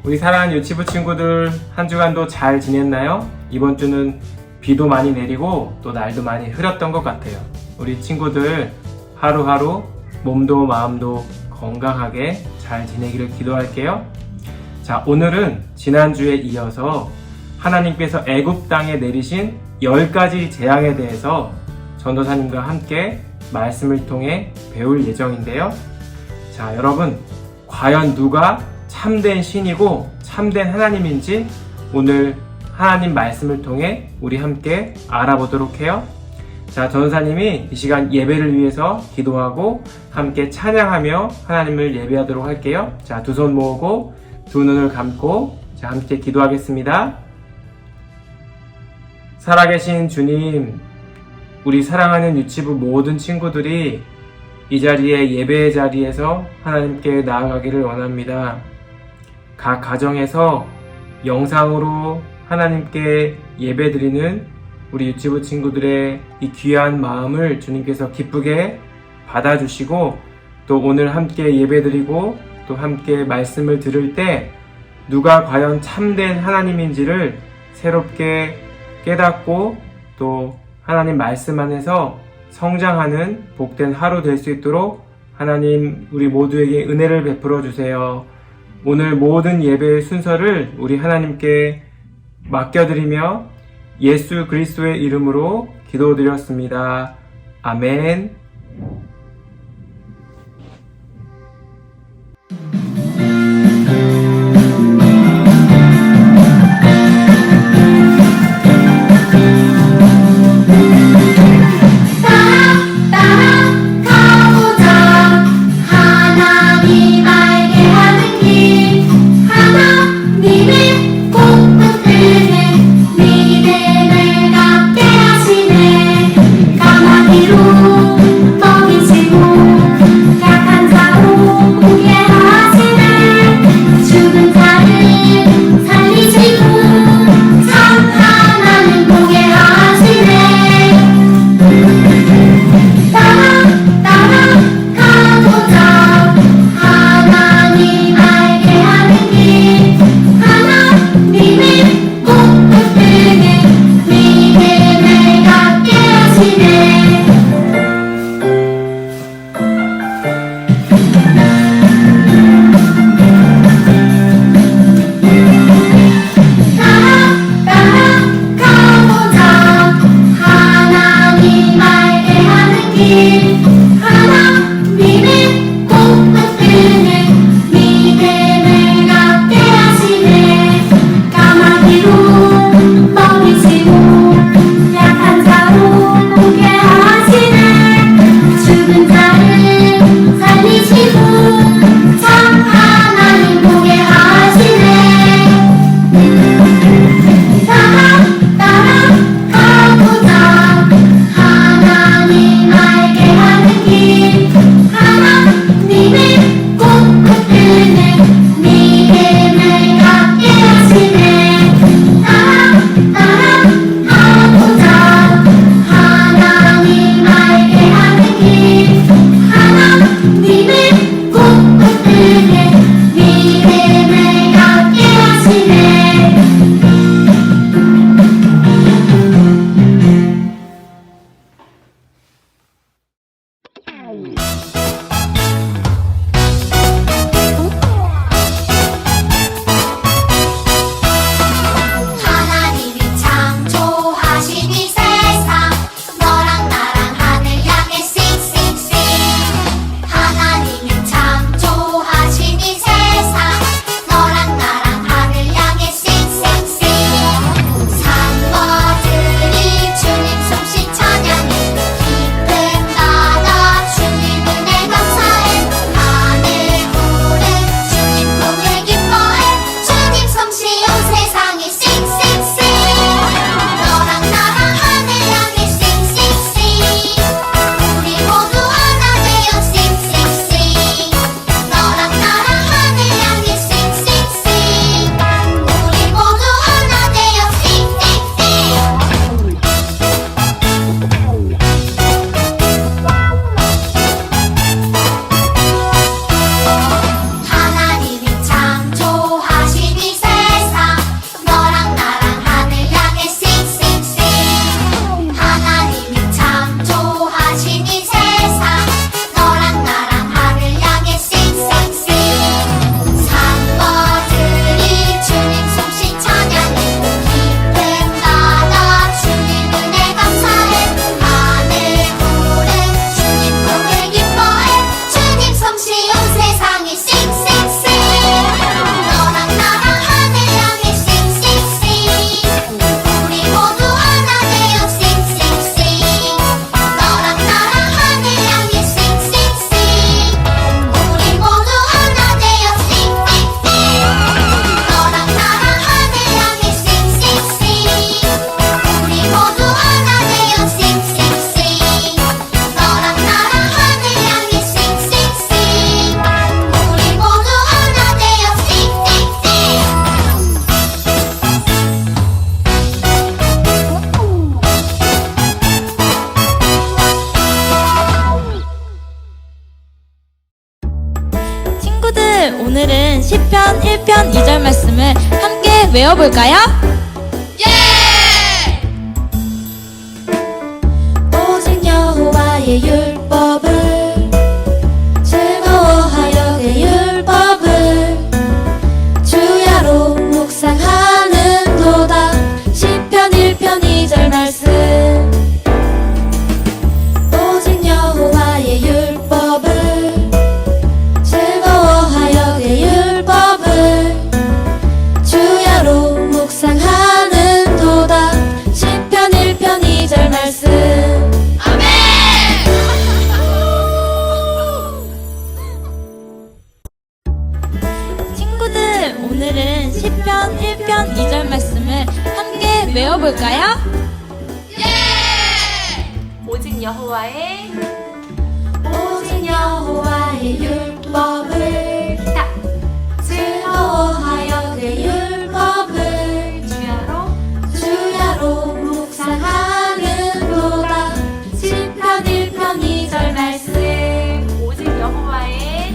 우리 사랑하는 유치부 친구들 한 주간도 잘 지냈나요? 이번 주는 비도 많이 내리고 또 날도 많이 흐렸던 것 같아요. 우리 친구들 하루하루 몸도 마음도 건강하게 잘 지내기를 기도할게요. 자, 오늘은 지난주에 이어서 하나님께서 애굽 땅에 내리신 10가지 재앙에 대해서 전도사님과 함께 말씀을 통해 배울 예정인데요. 자, 여러분, 과연 누가 참된 신이고 참된 하나님인지 오늘 하나님 말씀을 통해 우리 함께 알아보도록 해요. 자, 전도사님이 이 시간 예배를 위해서 기도하고 함께 찬양하며 하나님을 예배하도록 할게요. 자, 두 손 모으고 두 눈을 감고 자, 함께 기도하겠습니다. 살아계신 주님, 우리 사랑하는 유치부 모든 친구들이 이 자리에 예배의 자리에서 하나님께 나아가기를 원합니다. 각 가정에서 영상으로 하나님께 예배드리는 우리 유치부 친구들의 이 귀한 마음을 주님께서 기쁘게 받아주시고 또 오늘 함께 예배드리고 또 함께 말씀을 들을 때 누가 과연 참된 하나님인지를 새롭게 깨닫고 또 하나님 말씀 안에서 성장하는 복된 하루 될 수 있도록 하나님 우리 모두에게 은혜를 베풀어 주세요. 오늘 모든 예배의 순서를 우리 하나님께 맡겨드리며 예수 그리스도의 이름으로 기도드렸습니다. 아멘. 믿음을 갖게 하시네. 까마귀로 먹인 시편 1편 2절 말씀을 함께 외워볼까요? 오직 여호와의 율법을 즐거워하여 그 율법을 주야로 묵상하는도다. 시편 1편 2절 말씀. 오직 여호와의 율법을 즐거워하여 그 율법을 주야로 묵상하는도다. 시편 1편 2절 말씀. 친구들, 오늘은 시편 1편 2절 말씀을 함께 외워볼까요? 오직 여호와의 오직 여호와의 율법을 즐거워하여 그 율법을 주야로 묵상하는도다. 시편 1편 2절 말씀. 오직 여호와의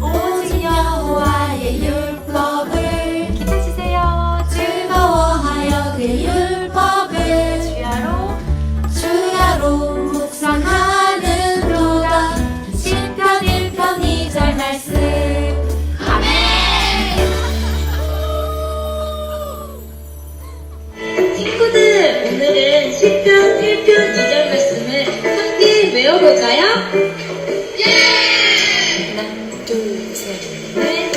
오직 여호와의 율법을 기타 치세요. 즐거워하여 그 율법을 주야로 묵상하는도다. 시편 1편 2절 말씀. 친구들, 오늘은 시편 1편 2절 말씀을 함께 외워볼까요? 하나, 둘, 셋, 넷.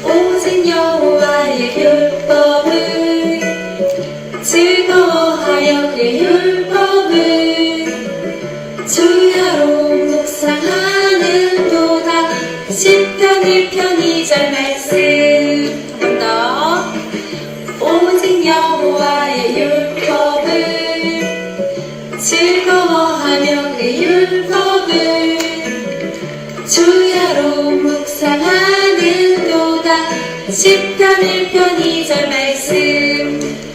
오직 여호와의 율법을 즐거워하여 그 율법을 주야로 묵상하는도다. 시편 1편 2절 말씀. 한 번 더. 오직 여호와의 율법을 즐거워하며 그 율법을 주야로 묵상하는도다. 시편 1편 2절 말씀.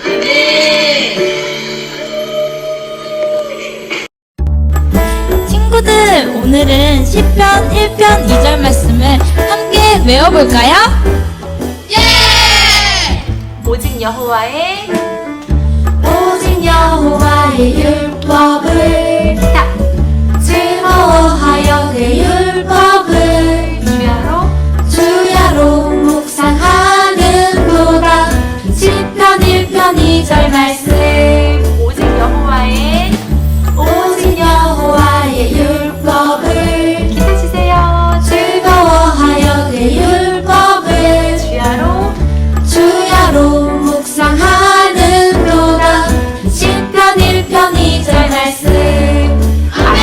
아멘. 친구들, 오늘은 시편 1편 2절 말씀을 함께 외워볼까요? 오직 여호와의 오직 여호와의 율법을 즐거워하여 그 율법을 주야로 묵상하는도다. 시편 1편 2절 말씀. 오직 여호와의 오직 여호와의 율법을 기타 치세요. 즐거워하여 그 율법을 주야로 묵상하는도다. 시편 1편 2절 말씀. 아멘.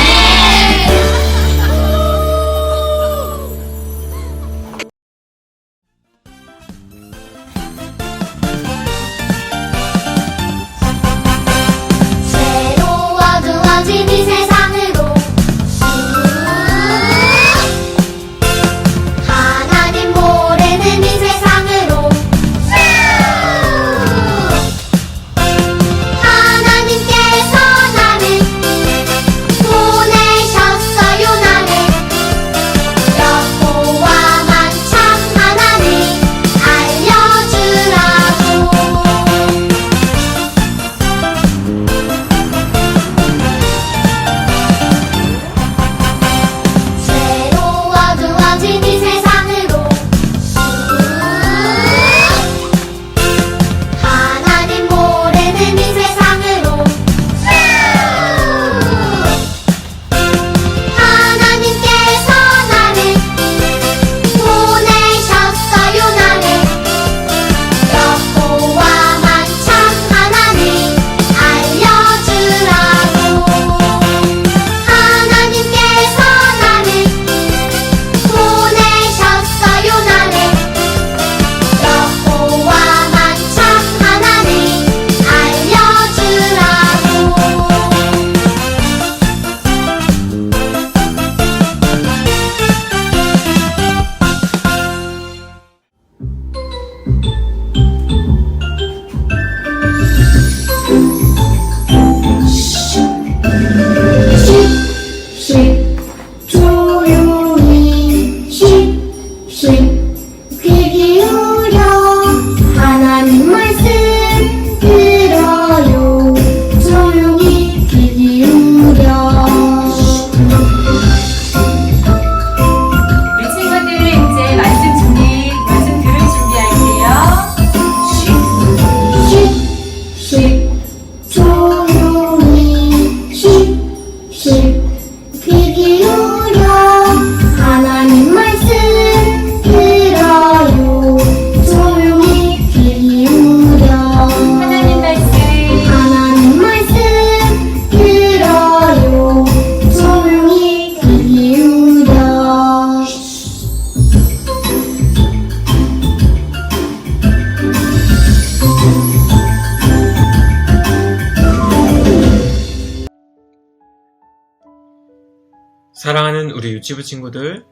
사랑하는 우리 유치부 친구들,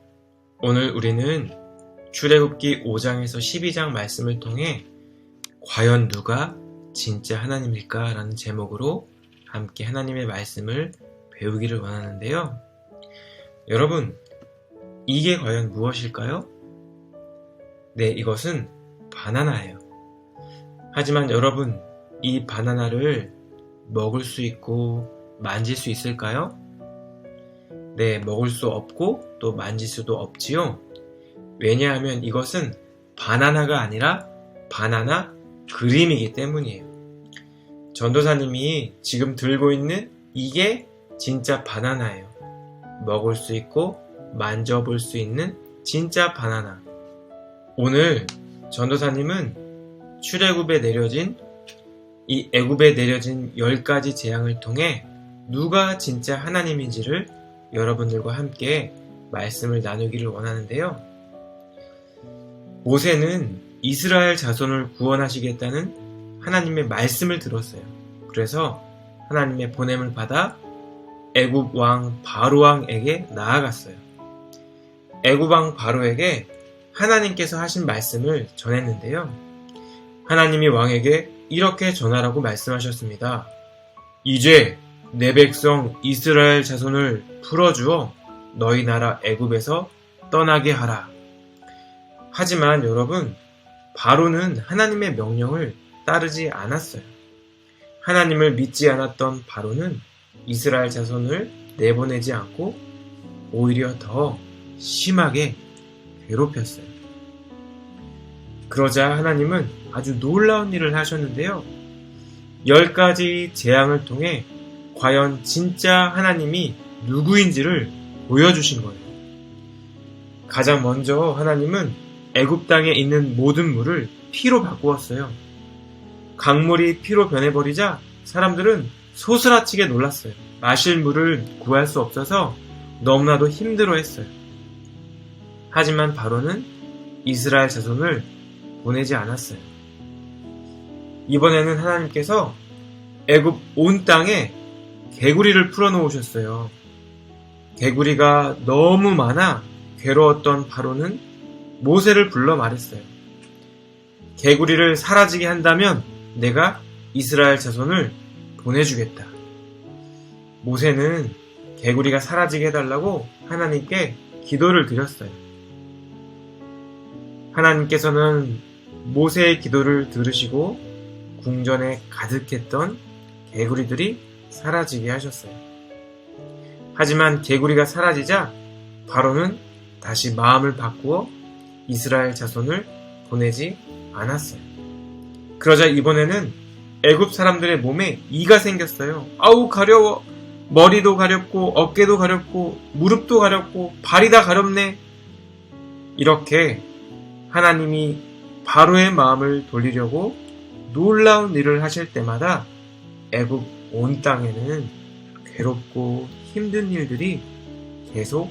오늘 우리는 출애굽기 5장에서 12장 말씀을 통해 과연 누가 진짜 하나님일까? 라는 제목으로 함께 하나님의 말씀을 배우기를 원하는데요. 여러분, 이게 과연 무엇일까요? 네, 이것은 바나나예요. 하지만 여러분, 이 바나나를 먹을 수 있고 만질 수 있을까요? 네, 먹을 수 없고 또 만질 수도 없지요. 왜냐하면 이것은 바나나가 아니라 바나나 그림이기 때문이에요. 전도사님이 지금 들고 있는 이게 진짜 바나나예요. 먹을 수 있고 만져볼 수 있는 진짜 바나나. 오늘 전도사님은 출애굽에 내려진 이 애굽에 내려진 10가지 재앙을 통해 누가 진짜 하나님인지를 여러분들과 함께 말씀을 나누기를 원하는데요. 모세는 이스라엘 자손을 구원하시겠다는 하나님의 말씀을 들었어요. 그래서 하나님의 보냄을 받아 애굽 왕 바로 왕에게 나아갔어요. 애굽 왕 바로에게 하나님께서 하신 말씀을 전했는데요. 하나님이 왕에게 이렇게 전하라고 말씀하셨습니다. 이제 내 백성 이스라엘 자손을 풀어주어 너희 나라 애굽에서 떠나게 하라. 하지만 여러분, 바로는 하나님의 명령을 따르지 않았어요. 하나님을 믿지 않았던 바로는 이스라엘 자손을 내보내지 않고 오히려 더 심하게 괴롭혔어요. 그러자 하나님은 아주 놀라운 일을 하셨는데요. 10가지 재앙을 통해 과연 진짜 하나님이 누구인지를 보여주신 거예요. 가장 먼저 하나님은 애굽 땅에 있는 모든 물을 피로 바꾸었어요. 강물이 피로 변해버리자 사람들은 소스라치게 놀랐어요. 마실 물을 구할 수 없어서 너무나도 힘들어했어요. 하지만 바로는 이스라엘 자손을 보내지 않았어요. 이번에는 하나님께서 애굽 온 땅에 개구리를 풀어놓으셨어요. 개구리가 너무 많아 괴로웠던 바로는 모세를 불러 말했어요. 개구리를 사라지게 한다면 내가 이스라엘 자손을 보내주겠다. 모세는 개구리가 사라지게 해달라고 하나님께 기도를 드렸어요. 하나님께서는 모세의 기도를 들으시고 궁전에 가득했던 개구리들이 사라지게 하셨어요. 하지만 개구리가 사라지자 바로는 다시 마음을 바꾸어 이스라엘 자손을 보내지 않았어요. 그러자 이번에는 애굽 사람들의 몸에 이가 생겼어요. 아우 가려워. 머리도 가렵고 어깨도 가렵고 무릎도 가렵고 발이 다 가렵네. 이렇게 하나님이 바로의 마음을 돌리려고 놀라운 일을 하실 때마다 애굽 온 땅에는 괴롭고 힘든 일들이 계속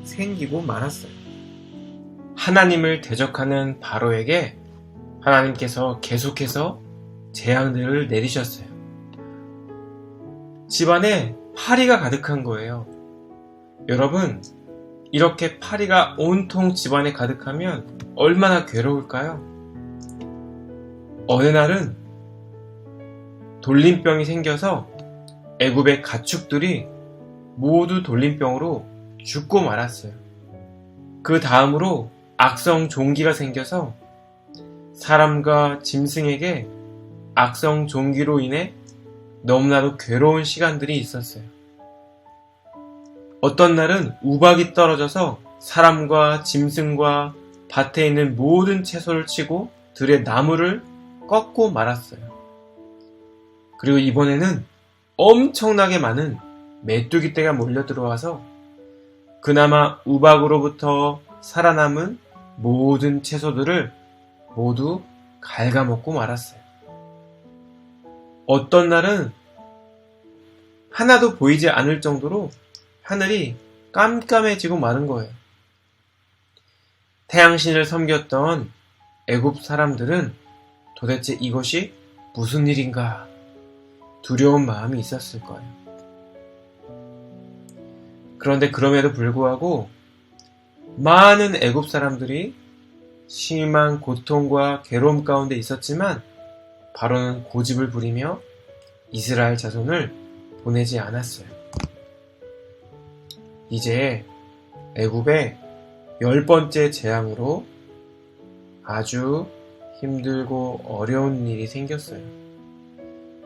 생기고 말았어요. 하나님을 대적하는 바로에게 하나님께서 계속해서 재앙들을 내리셨어요. 집안에 파리가 가득한 거예요. 여러분, 이렇게 파리가 온통 집안에 가득하면 얼마나 괴로울까요? 어느 날은 돌림병이 생겨서 애굽의 가축들이 모두 돌림병으로 죽고 말았어요. 그 다음으로 악성 종기가 생겨서 사람과 짐승에게 악성 종기로 인해 너무나도 괴로운 시간들이 있었어요. 어떤 날은 우박이 떨어져서 사람과 짐승과 밭에 있는 모든 채소를 치고 들의 나무를 꺾고 말았어요. 그리고 이번에는 엄청나게 많은 메뚜기 떼가 몰려 들어와서 그나마 우박으로부터 살아남은 모든 채소들을 모두 갉아먹고 말았어요. 어떤 날은 하나도 보이지 않을 정도로 하늘이 깜깜해지고 마는 거예요. 태양신을 섬겼던 애굽 사람들은 도대체 이것이 무슨 일인가 두려운 마음이 있었을 거예요. 그런데 그럼에도 불구하고 많은 애굽 사람들이 심한 고통과 괴로움 가운데 있었지만 바로는 고집을 부리며 이스라엘 자손을 보내지 않았어요. 이제 애굽의 10번째 재앙으로 아주 힘들고 어려운 일이 생겼어요.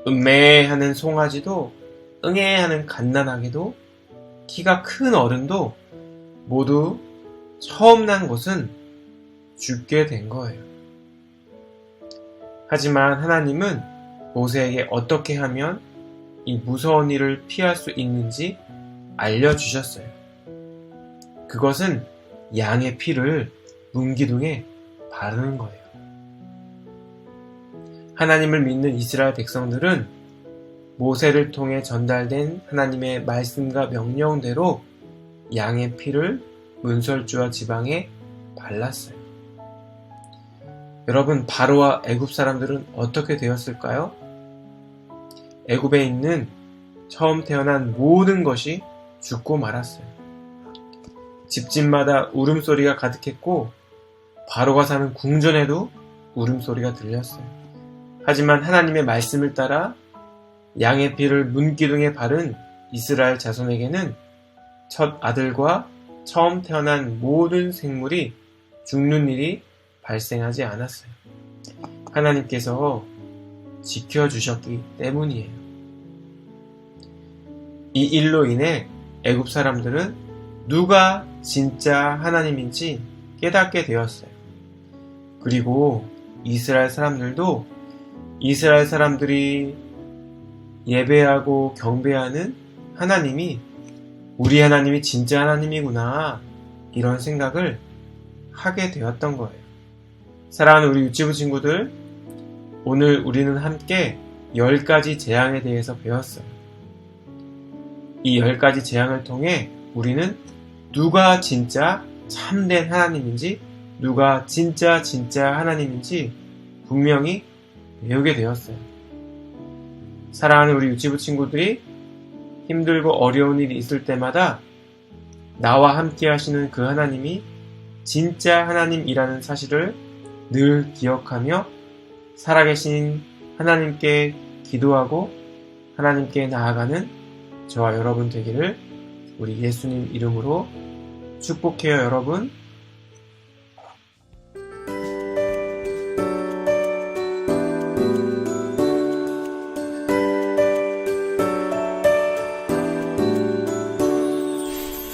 음매하는 송아지도 응애하는 갓난아기도 키가 큰 어른도 모두 처음 난 것은 죽게 된 거예요. 하지만 하나님은 모세에게 어떻게 하면 이 무서운 일을 피할 수 있는지 알려주셨어요. 그것은 양의 피를 문기둥에 바르는 거예요. 하나님을 믿는 이스라엘 백성들은 모세를 통해 전달된 하나님의 말씀과 명령대로 양의 피를 문설주와 지방에 발랐어요. 여러분, 바로와 애굽 사람들은 어떻게 되었을까요? 애굽에 있는 처음 태어난 모든 것이 죽고 말았어요. 집집마다 울음소리가 가득했고 바로가 사는 궁전에도 울음소리가 들렸어요. 하지만 하나님의 말씀을 따라 양의 피를 문기둥에 바른 이스라엘 자손에게는 첫 아들과 처음 태어난 모든 생물이 죽는 일이 발생하지 않았어요. 하나님께서 지켜주셨기 때문이에요. 이 일로 인해 애굽 사람들은 누가 진짜 하나님인지 깨닫게 되었어요. 그리고 이스라엘 사람들도 이스라엘 사람들이 예배하고 경배하는 하나님이 우리 하나님이 진짜 하나님이구나, 이런 생각을 하게 되었던 거예요. 사랑하는 우리 유치부 친구들, 오늘 우리는 함께 10가지 재앙에 대해서 배웠어요. 이 10가지 재앙을 통해 우리는 누가 진짜 참된 하나님인지, 누가 진짜 하나님인지 분명히 배우게 되었어요. 사랑하는 우리 유치부 친구들이 힘들고 어려운 일이 있을 때마다 나와 함께 하시는 그 하나님이 진짜 하나님이라는 사실을 늘 기억하며 살아계신 하나님께 기도하고 하나님께 나아가는 저와 여러분 되기를 우리 예수님 이름으로 축복해요, 여러분.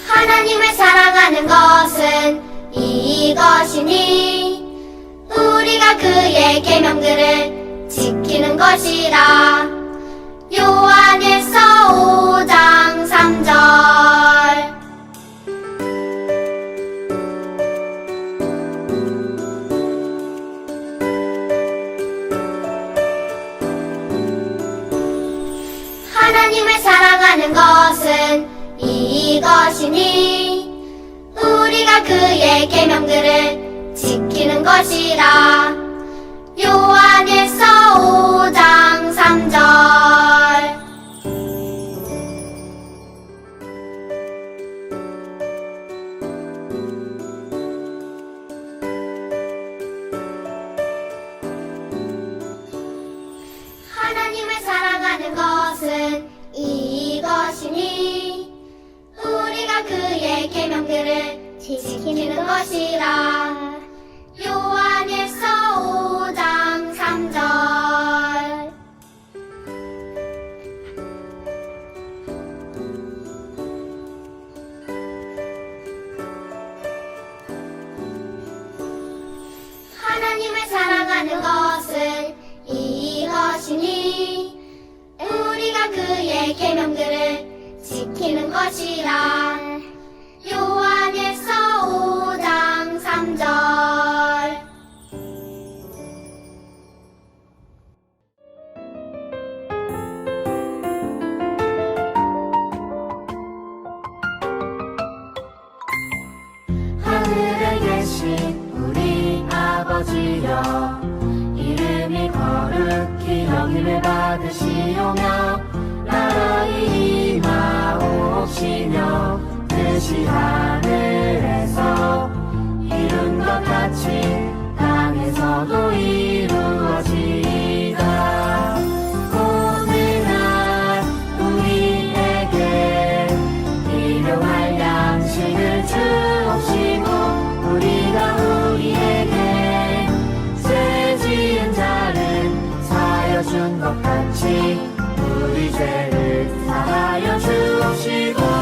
하나님을 사랑하는 것은 이것이니 우리가 그의 계명들을 지키는 것이라. 요한일서 5장 3절. 하나님을 사랑하는 것은 이것이니 우리가 그의 계명들을 지키는 것이라. 요한일서 5장 3절. 하나님을 사랑하는 것은 이것이니 우리가 그의 계명들을 지키는 것이라. 요한일서 5장 3절. 하나님을 사랑하는 것은 이것이니 우리가 그의 계명들을 지키는 것이라. 요한일서 5장 3절. 하늘에 계신 우리 아버지여, 이름이 거룩히 여김을 받으시오며 나라의 임하옵시며 뜻이 하늘에서 이룬 것 같이 땅에서도 이루어지이다. 오늘날 우리에게 일용할 양식을 주옵시고 우리가 우리에게 죄 지은 자를 사하여 준 것 같이 우리 죄를 사하여 주옵시고